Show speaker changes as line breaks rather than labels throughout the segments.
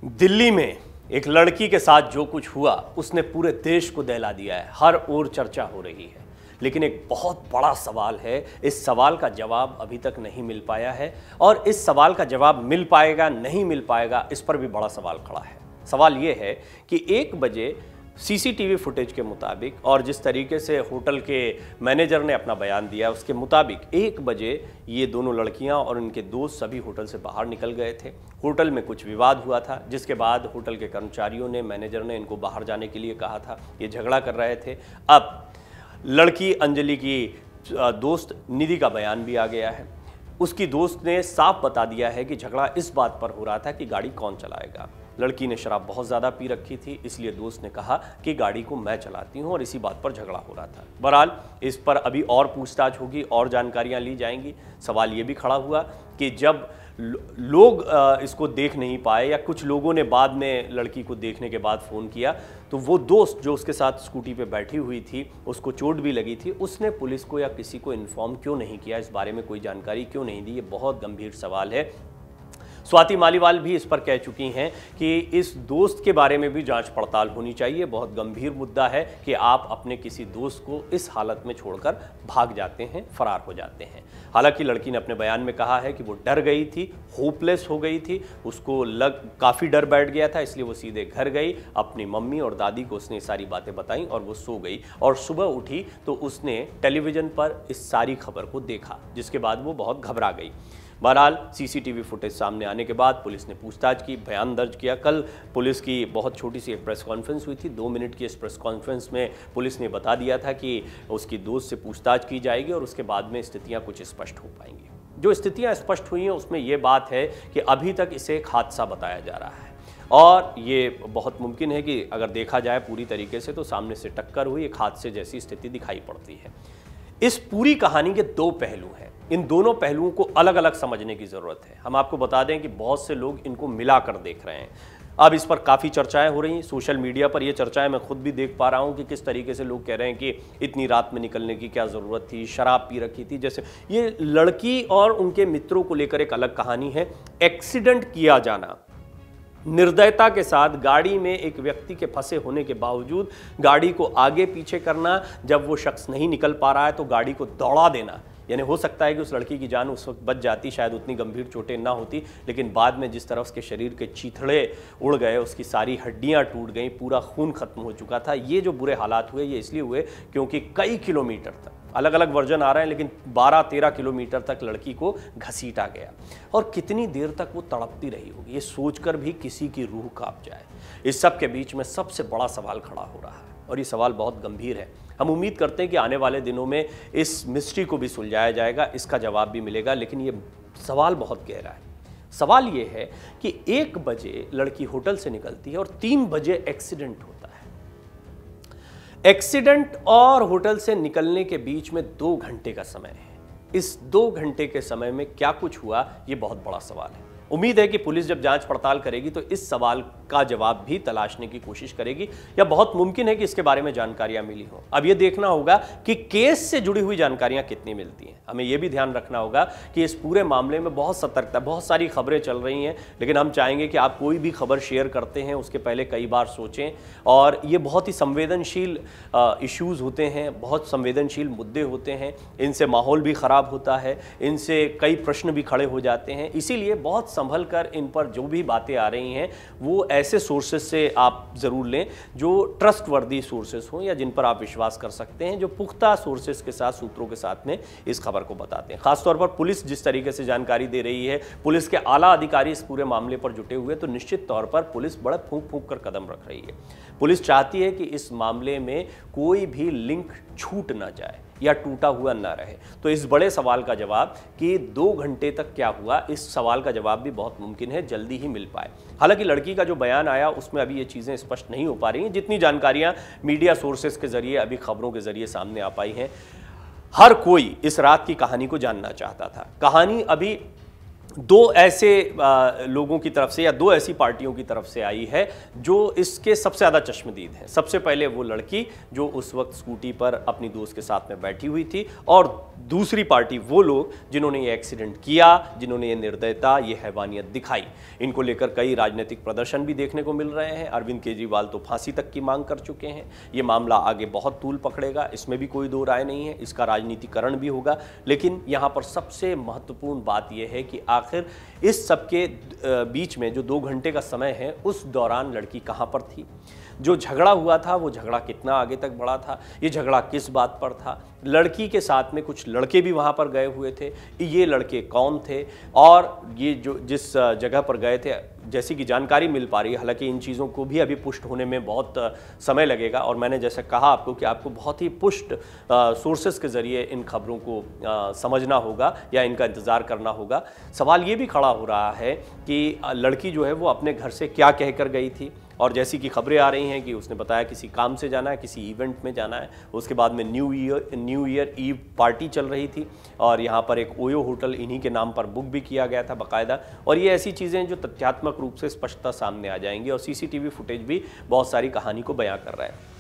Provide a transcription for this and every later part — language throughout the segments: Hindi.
दिल्ली में एक लड़की के साथ जो कुछ हुआ उसने पूरे देश को दहला दिया है। हर ओर चर्चा हो रही है, लेकिन एक बहुत बड़ा सवाल है। इस सवाल का जवाब अभी तक नहीं मिल पाया है और इस सवाल का जवाब मिल पाएगा नहीं मिल पाएगा, इस पर भी बड़ा सवाल खड़ा है। सवाल ये है कि 1 बजे सीसीटीवी फुटेज के मुताबिक और जिस तरीके से होटल के मैनेजर ने अपना बयान दिया उसके मुताबिक 1 बजे ये दोनों लड़कियां और उनके दोस्त सभी होटल से बाहर निकल गए थे। होटल में कुछ विवाद हुआ था, जिसके बाद होटल के कर्मचारियों ने, मैनेजर ने इनको बाहर जाने के लिए कहा था। ये झगड़ा कर रहे थे। अब लड़की अंजलि की दोस्त निधि का बयान भी आ गया है। उसकी दोस्त ने साफ बता दिया है कि झगड़ा इस बात पर हो रहा था कि गाड़ी कौन चलाएगा। लड़की ने शराब बहुत ज़्यादा पी रखी थी, इसलिए दोस्त ने कहा कि गाड़ी को मैं चलाती हूं और इसी बात पर झगड़ा हो रहा था। बहरहाल इस पर अभी और पूछताछ होगी और जानकारियां ली जाएंगी। सवाल ये भी खड़ा हुआ कि जब लोग इसको देख नहीं पाए या कुछ लोगों ने बाद में लड़की को देखने के बाद फ़ोन किया, तो वो दोस्त जो उसके साथ स्कूटी पे बैठी हुई थी, उसको चोट भी लगी थी, उसने पुलिस को या किसी को इन्फॉर्म क्यों नहीं किया, इस बारे में कोई जानकारी क्यों नहीं दी। ये बहुत गंभीर सवाल है। स्वाति मालीवाल भी इस पर कह चुकी हैं कि इस दोस्त के बारे में भी जांच पड़ताल होनी चाहिए। बहुत गंभीर मुद्दा है कि आप अपने किसी दोस्त को इस हालत में छोड़कर भाग जाते हैं, फरार हो जाते हैं। हालांकि लड़की ने अपने बयान में कहा है कि वो डर गई थी, होपलेस हो गई थी, उसको काफ़ी डर बैठ गया था, इसलिए वो सीधे घर गई। अपनी मम्मी और दादी को उसने सारी बातें बताई और वो सो गई और सुबह उठी तो उसने टेलीविज़न पर इस सारी खबर को देखा, जिसके बाद वो बहुत घबरा गई। बहरहाल सीसीटीवी फुटेज सामने आने के बाद पुलिस ने पूछताछ की, बयान दर्ज किया। कल पुलिस की बहुत छोटी सी एक प्रेस कॉन्फ्रेंस हुई थी। 2 मिनट की इस प्रेस कॉन्फ्रेंस में पुलिस ने बता दिया था कि उसकी दोस्त से पूछताछ की जाएगी और उसके बाद में स्थितियां कुछ स्पष्ट हो पाएंगी। जो स्थितियां स्पष्ट हुई हैं उसमें यह बात है कि अभी तक इसे एक हादसा बताया जा रहा है और ये बहुत मुमकिन है कि अगर देखा जाए पूरी तरीके से तो सामने से टक्कर हुई, एक हादसे जैसी स्थिति दिखाई पड़ती है। इस पूरी कहानी के 2 पहलू हैं। इन दोनों पहलुओं को अलग अलग समझने की ज़रूरत है। हम आपको बता दें कि बहुत से लोग इनको मिलाकर देख रहे हैं। अब इस पर काफ़ी चर्चाएं हो रही हैं सोशल मीडिया पर। ये चर्चाएं मैं खुद भी देख पा रहा हूं कि किस तरीके से लोग कह रहे हैं कि इतनी रात में निकलने की क्या ज़रूरत थी, शराब पी रखी थी। जैसे ये लड़की और उनके मित्रों को लेकर एक अलग कहानी है। एक्सीडेंट किया जाना, निर्दयता के साथ गाड़ी में एक व्यक्ति के फंसे होने के बावजूद गाड़ी को आगे पीछे करना, जब वो शख्स नहीं निकल पा रहा है तो गाड़ी को दौड़ा देना। यानी हो सकता है कि उस लड़की की जान उस वक्त बच जाती, शायद उतनी गंभीर चोटें ना होती, लेकिन बाद में जिस तरह उसके शरीर के चीथड़े उड़ गए, उसकी सारी हड्डियां टूट गईं, पूरा खून खत्म हो चुका था। ये जो बुरे हालात हुए ये इसलिए हुए क्योंकि कई किलोमीटर तक, अलग अलग वर्जन आ रहे हैं, लेकिन 12-13 किलोमीटर तक लड़की को घसीटा गया और कितनी देर तक वो तड़पती रही होगी, ये सोचकर भी किसी की रूह कांप जाए। इस सब के बीच में सबसे बड़ा सवाल खड़ा हो रहा है और ये सवाल बहुत गंभीर है। हम उम्मीद करते हैं कि आने वाले दिनों में इस मिस्ट्री को भी सुलझाया जाएगा, इसका जवाब भी मिलेगा, लेकिन ये सवाल बहुत गहरा है। सवाल ये है कि 1 बजे लड़की होटल से निकलती है और 3 बजे एक्सीडेंट होता है। एक्सीडेंट और होटल से निकलने के बीच में 2 घंटे का समय है। इस 2 घंटे के समय में क्या कुछ हुआ, ये बहुत बड़ा सवाल है। उम्मीद है कि पुलिस जब जांच पड़ताल करेगी तो इस सवाल का जवाब भी तलाशने की कोशिश करेगी, या बहुत मुमकिन है कि इसके बारे में जानकारियां मिली हो। अब यह देखना होगा कि केस से जुड़ी हुई जानकारियां कितनी मिलती हैं। हमें यह भी ध्यान रखना होगा कि इस पूरे मामले में बहुत सतर्कता, बहुत सारी खबरें चल रही हैं, लेकिन हम चाहेंगे कि आप कोई भी खबर शेयर करते हैं उसके पहले कई बार सोचें। और ये बहुत ही संवेदनशील इश्यूज़ होते हैं, बहुत संवेदनशील मुद्दे होते हैं, इनसे माहौल भी ख़राब होता है, इनसे कई प्रश्न भी खड़े हो जाते हैं। इसीलिए बहुत संभल कर इन पर जो भी बातें आ रही हैं वो ऐसे सोर्सेज से आप ज़रूर लें जो ट्रस्टवर्दी सोर्सेज हों या जिन पर आप विश्वास कर सकते हैं, जो पुख्ता सोर्सेज के साथ, सूत्रों के साथ में इस खबर को बताते हैं। खासतौर पर पुलिस जिस तरीके से जानकारी दे रही है, पुलिस के आला अधिकारी इस पूरे मामले पर जुटे हुए, तो निश्चित तौर पर पुलिस बड़ा फूंक फूंक कर कदम रख रही है। पुलिस चाहती है कि इस मामले में कोई भी लिंक छूट ना जाए या टूटा हुआ ना रहे। तो इस बड़े सवाल का जवाब कि 2 घंटे तक क्या हुआ, इस सवाल का जवाब भी बहुत मुमकिन है जल्दी ही मिल पाए। हालांकि लड़की का जो बयान आया उसमें अभी ये चीज़ें स्पष्ट नहीं हो पा रही हैं। जितनी जानकारियां मीडिया सोर्सेस के जरिए, अभी खबरों के जरिए सामने आ पाई हैं, हर कोई इस रात की कहानी को जानना चाहता था। कहानी अभी दो ऐसे लोगों की तरफ से या दो ऐसी पार्टियों की तरफ से आई है जो इसके सबसे ज़्यादा चश्मदीद हैं। सबसे पहले वो लड़की जो उस वक्त स्कूटी पर अपनी दोस्त के साथ में बैठी हुई थी, और दूसरी पार्टी वो लोग जिन्होंने ये एक्सीडेंट किया, जिन्होंने ये निर्दयता, ये हैवानियत दिखाई। इनको लेकर कई राजनीतिक प्रदर्शन भी देखने को मिल रहे हैं। अरविंद केजरीवाल तो फांसी तक की मांग कर चुके हैं। ये मामला आगे बहुत तूल पकड़ेगा, इसमें भी कोई दो राय नहीं है, इसका राजनीतिकरण भी होगा। लेकिन यहाँ पर सबसे महत्वपूर्ण बात यह है कि आखिर इस सबके बीच में जो 2 घंटे का समय है, उस दौरान लड़की कहाँ पर थी, जो झगड़ा हुआ था वो झगड़ा कितना आगे तक बढ़ा था, ये झगड़ा किस बात पर था, लड़की के साथ में कुछ लड़के भी वहाँ पर गए हुए थे, ये लड़के कौन थे, और ये जो जिस जगह पर गए थे, जैसी कि जानकारी मिल पा रही है, हालांकि इन चीज़ों को भी अभी पुष्ट होने में बहुत समय लगेगा, और मैंने जैसे कहा आपको कि आपको बहुत ही पुष्ट सोर्सेस के ज़रिए इन खबरों को समझना होगा या इनका इंतज़ार करना होगा। सवाल ये भी खड़ा हो रहा है कि लड़की जो है वो अपने घर से क्या कहकर गई थी, और जैसी कि खबरें आ रही हैं कि उसने बताया किसी काम से जाना है, किसी इवेंट में जाना है। उसके बाद में न्यू ईयर ईव पार्टी चल रही थी, और यहाँ पर एक ओयो होटल इन्हीं के नाम पर बुक भी किया गया था बाकायदा। और ये ऐसी चीज़ें जो तथ्यात्मक रूप से स्पष्टता सामने आ जाएंगी, और सीसीटीवी फुटेज भी बहुत सारी कहानी को बयां कर रहा है।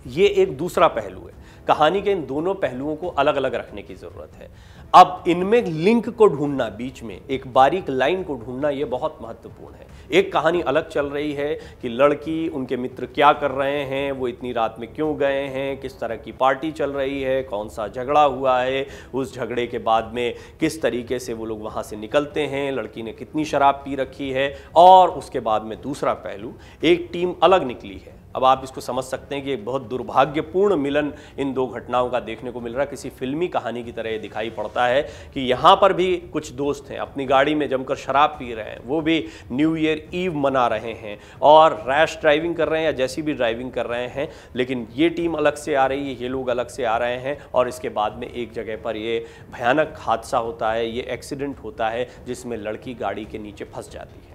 ये एक दूसरा पहलू है। कहानी के इन दोनों पहलुओं को अलग अलग रखने की ज़रूरत है। अब इनमें लिंक को ढूंढना, बीच में एक बारीक लाइन को ढूंढना, ये बहुत महत्वपूर्ण है। एक कहानी अलग चल रही है कि लड़की, उनके मित्र क्या कर रहे हैं, वो इतनी रात में क्यों गए हैं, किस तरह की पार्टी चल रही है, कौन सा झगड़ा हुआ है, उस झगड़े के बाद में किस तरीके से वो लोग वहाँ से निकलते हैं, लड़की ने कितनी शराब पी रखी है, और उसके बाद में दूसरा पहलू, एक टीम अलग निकली है। अब आप इसको समझ सकते हैं कि एक बहुत दुर्भाग्यपूर्ण मिलन इन दो घटनाओं का देखने को मिल रहा है। किसी फिल्मी कहानी की तरह ये दिखाई पड़ता है कि यहाँ पर भी कुछ दोस्त हैं, अपनी गाड़ी में जमकर शराब पी रहे हैं, वो भी न्यू ईयर ईव मना रहे हैं और रैश ड्राइविंग कर रहे हैं या जैसी भी ड्राइविंग कर रहे हैं, लेकिन ये टीम अलग से आ रही है, ये लोग अलग से आ रहे हैं, और इसके बाद में एक जगह पर ये भयानक हादसा होता है, ये एक्सीडेंट होता है जिसमें लड़की गाड़ी के नीचे फंस जाती है।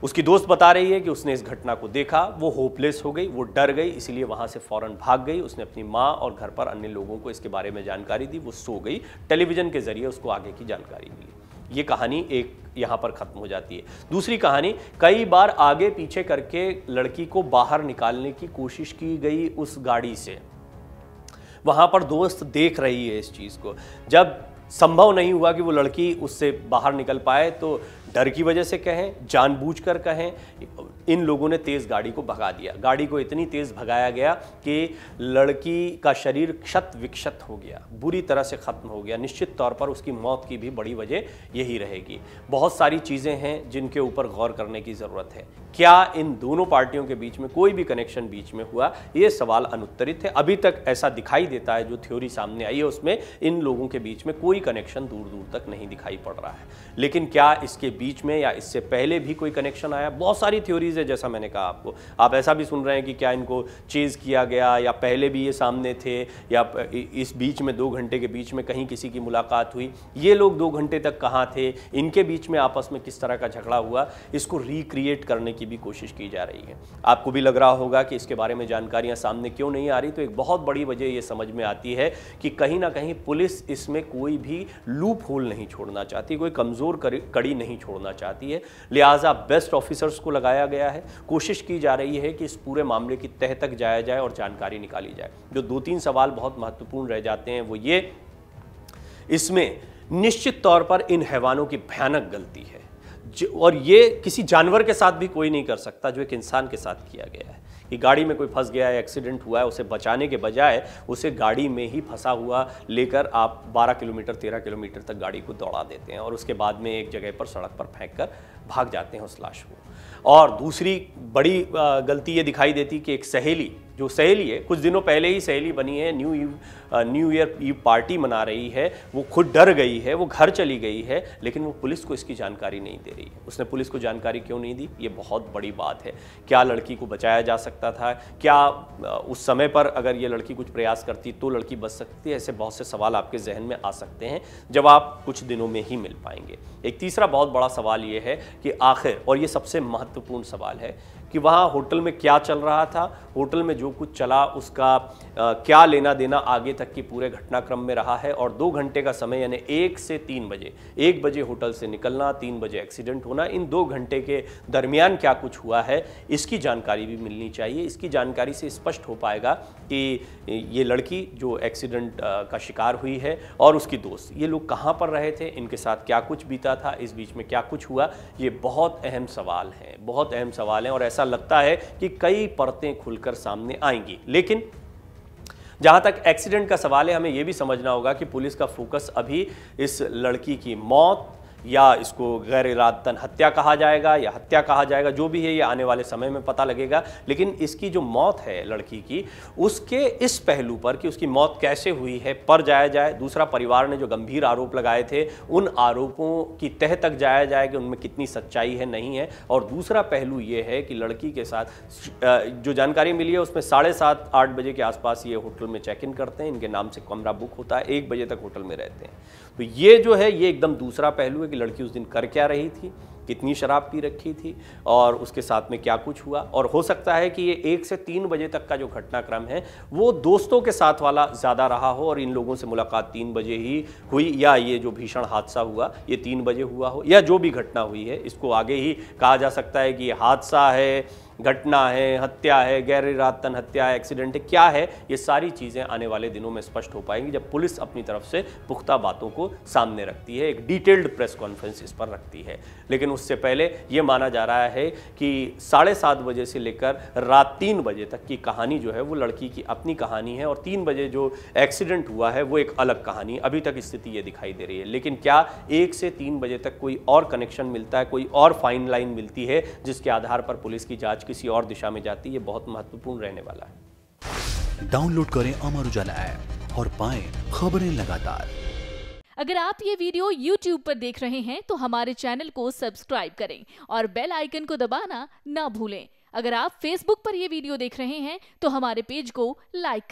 उसकी दोस्त बता रही है कि उसने इस घटना को देखा, वो होपलेस हो गई, वो डर गई, इसीलिए वहाँ से फ़ौरन भाग गई। उसने अपनी माँ और घर पर अन्य लोगों को इसके बारे में जानकारी दी, वो सो गई। टेलीविज़न के ज़रिए उसको आगे की जानकारी मिली। ये कहानी एक यहाँ पर ख़त्म हो जाती है। दूसरी कहानी, कई बार आगे पीछे करके लड़की को बाहर निकालने की कोशिश की गई उस गाड़ी से। वहाँ पर दोस्त देख रही है इस चीज़ को। जब संभव नहीं हुआ कि वो लड़की उससे बाहर निकल पाए, तो डर की वजह से कहें, जानबूझकर कहें, इन लोगों ने तेज़ गाड़ी को भगा दिया। गाड़ी को इतनी तेज़ भगाया गया कि लड़की का शरीर क्षत विक्षत हो गया, बुरी तरह से ख़त्म हो गया। निश्चित तौर पर उसकी मौत की भी बड़ी वजह यही रहेगी। बहुत सारी चीज़ें हैं जिनके ऊपर गौर करने की ज़रूरत है। क्या इन दोनों पार्टियों के बीच में कोई भी कनेक्शन बीच में हुआ, ये सवाल अनुत्तरित है। अभी तक ऐसा दिखाई देता है, जो थ्योरी सामने आई है उसमें इन लोगों के बीच में कोई कनेक्शन दूर दूर तक नहीं दिखाई पड़ रहा है। लेकिन क्या इसके बीच में या इससे पहले भी कोई कनेक्शन आया? बहुत सारी थ्योरीज है, जैसा मैंने कहा आपको। आप ऐसा भी सुन रहे हैं कि क्या इनको चेज़ किया गया, या पहले भी ये सामने थे, या इस बीच में 2 घंटे के बीच में कहीं किसी की मुलाकात हुई। ये लोग 2 घंटे तक कहाँ थे, इनके बीच में आपस में किस तरह का झगड़ा हुआ, इसको रिक्रिएट करने की भी कोशिश की जा रही है। आपको भी लग रहा होगा कि इसके बारे में जानकारियां सामने क्यों नहीं आ रही, तो एक बहुत बड़ी वजह ये समझ में आती है कि कहीं ना कहीं पुलिस इसमें कोई भी लूप होल नहीं छोड़ना चाहती, कोई कमज़ोर कड़ी नहीं छोड़ना चाहती है। लिहाजा बेस्ट ऑफिसर्स को लगाया गया है। कोशिश की जा रही है कि इस पूरे मामले की तह तक जाया जाए और जानकारी निकाली जाए। जो 2-3 सवाल बहुत महत्वपूर्ण रह जाते हैं वो ये, इसमें निश्चित तौर पर इन हैवानों की भयानक गलती है, और ये किसी जानवर के साथ भी कोई नहीं कर सकता जो एक इंसान के साथ किया गया है। कि गाड़ी में कोई फंस गया है, एक्सीडेंट हुआ है, उसे बचाने के बजाय उसे गाड़ी में ही फंसा हुआ लेकर आप 12 किलोमीटर 13 किलोमीटर तक गाड़ी को दौड़ा देते हैं, और उसके बाद में एक जगह पर सड़क पर फेंक कर भाग जाते हैं उस लाश को। और दूसरी बड़ी गलती ये दिखाई देती कि एक सहेली, जो सहेली है, कुछ दिनों पहले ही सहेली बनी है, न्यू ईयर ईव पार्टी मना रही है, वो खुद डर गई है, वो घर चली गई है, लेकिन वो पुलिस को इसकी जानकारी नहीं दे रही है। उसने पुलिस को जानकारी क्यों नहीं दी, ये बहुत बड़ी बात है। क्या लड़की को बचाया जा सकता था? क्या उस समय पर अगर ये लड़की कुछ प्रयास करती तो लड़की बच सकती है? ऐसे बहुत से सवाल आपके जहन में आ सकते हैं, जवाब कुछ दिनों में ही मिल पाएंगे। एक तीसरा बहुत बड़ा सवाल ये है कि आखिर, और ये सबसे महत्वपूर्ण सवाल है, कि वहाँ होटल में क्या चल रहा था, होटल में जो कुछ चला उसका क्या लेना देना आगे तक की पूरे घटनाक्रम में रहा है और 2 घंटे का समय यानी 1 से 3 बजे, 1 बजे होटल से निकलना, 3 बजे एक्सीडेंट होना, इन 2 घंटे के दरमियान क्या कुछ हुआ है इसकी जानकारी भी मिलनी चाहिए। इसकी जानकारी से स्पष्ट हो पाएगा कि ये लड़की जो एक्सीडेंट का शिकार हुई है और उसकी दोस्त, ये लोग कहाँ पर रहे थे, इनके साथ क्या कुछ बीता था, इस बीच में क्या कुछ हुआ। ये बहुत अहम सवाल हैं, बहुत अहम सवाल हैं और ऐसा लगता है कि कई परतें खुलकर सामने आएंगी। लेकिन जहां तक एक्सीडेंट का सवाल है, हमें यह भी समझना होगा कि पुलिस का फोकस अभी इस लड़की की मौत या इसको गैर इरादतन हत्या कहा जाएगा या हत्या कहा जाएगा, जो भी है ये आने वाले समय में पता लगेगा। लेकिन इसकी जो मौत है लड़की की, उसके इस पहलू पर कि उसकी मौत कैसे हुई है पर जाया जाए। दूसरा, परिवार ने जो गंभीर आरोप लगाए थे उन आरोपों की तह तक जाया जाए कि उनमें कितनी सच्चाई है, नहीं है। और दूसरा पहलू ये है कि लड़की के साथ जो जानकारी मिली है उसमें 7:30-8 बजे के आसपास ये होटल में चेक इन करते हैं, इनके नाम से कमरा बुक होता है, 1 बजे तक होटल में रहते हैं। तो ये जो है ये एकदम दूसरा पहलू है कि लड़की उस दिन कर क्या रही थी, कितनी शराब पी रखी थी और उसके साथ में क्या कुछ हुआ। और हो सकता है कि ये 1 से 3 बजे तक का जो घटनाक्रम है वो दोस्तों के साथ वाला ज़्यादा रहा हो और इन लोगों से मुलाकात 3 बजे ही हुई, या ये जो भीषण हादसा हुआ ये 3 बजे हुआ हो, या जो भी घटना हुई है इसको आगे ही कहा जा सकता है कि ये हादसा है, घटना है, हत्या है, गैर इरादतन हत्या है, एक्सीडेंट है, क्या है। ये सारी चीज़ें आने वाले दिनों में स्पष्ट हो पाएंगी जब पुलिस अपनी तरफ से पुख्ता बातों को सामने रखती है, एक डिटेल्ड प्रेस कॉन्फ्रेंस इस पर रखती है। लेकिन उससे पहले ये माना जा रहा है कि 7:30 बजे से लेकर रात 3 बजे तक की कहानी जो है वो लड़की की अपनी कहानी है और 3 बजे जो एक्सीडेंट हुआ है वो एक अलग कहानी। अभी तक स्थिति ये दिखाई दे रही है। लेकिन क्या 1 से 3 बजे तक कोई और कनेक्शन मिलता है, कोई और फाइन लाइन मिलती है जिसके आधार पर पुलिस की जांच किसी और दिशा में जाती है, बहुत महत्वपूर्ण रहने वाला है।
डाउनलोड करें अमर उजाला ऐप और पाएं खबरें लगातार।
अगर आप ये वीडियो YouTube पर देख रहे हैं तो हमारे चैनल को सब्सक्राइब करें और बेल आइकन को दबाना ना भूलें। अगर आप Facebook पर ये वीडियो देख रहे हैं तो हमारे पेज को लाइक करें।